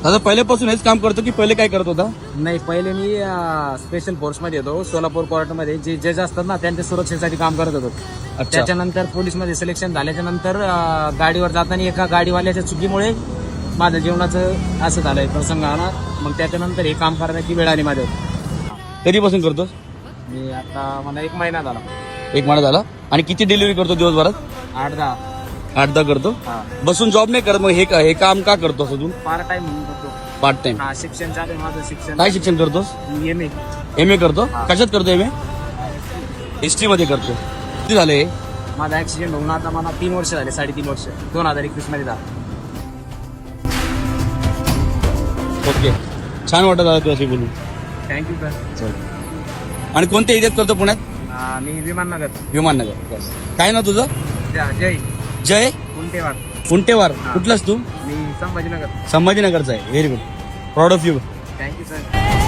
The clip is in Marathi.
दादा पहिल्यापासून हेच काम करतो की पहिले काय करत होता? नाही, पहिले मी स्पेशल फोर्स मध्ये होतो, सोलापूर कोर्टमध्ये जे जज असतात ना त्यांच्या सुरक्षेसाठी काम करत होतो. त्याच्यानंतर पोलीस मध्ये सिलेक्शन झाल्याच्या नंतर गाडीवर जाताना एका गाडीवाल्याच्या चुकीमुळे माझ्या जीवनाचं असं झालंय प्रसंग आला. मग त्याच्यानंतर हे काम करण्याची वेळ आली माझ्यावर. कधीपासून करतोस? मी आता मला 1 महिना झाला. 1 महिना झाला. आणि किती डिलिव्हरी करतो दिवसभरात? 8-10. 8-10 करतो. हा, बसून जॉब नाही करत, मग हे काम का करतो असं तू? पार्ट टाइम म्हणून करतो. Part time. हा, शिक्षण चालू आहे माझं. शिक्षण काय शिक्षण करतोस? MA. MA करतो. हा. कशात करतो MA? हिस्ट्री मध्ये करतो. किती झाले? माझा ऍक्सिडेंट होऊन आता मला 3 वर्ष झाले, 3.5 वर्ष. 2021 मध्ये झाला. ओके, छान वाटत दादा तुझ्याशी बोलून. Thank you sir. आणि कोणत्या एरियात करतो पुण्यात? मी विमाननगर. विमाननगर. काय ना तुझं? जय जय कुंटेवार. कुंटेवार. कुठलास तू? मी संभाजीनगर. संभाजीनगरचा आहे. Very good. Proud of you. Thank you sir.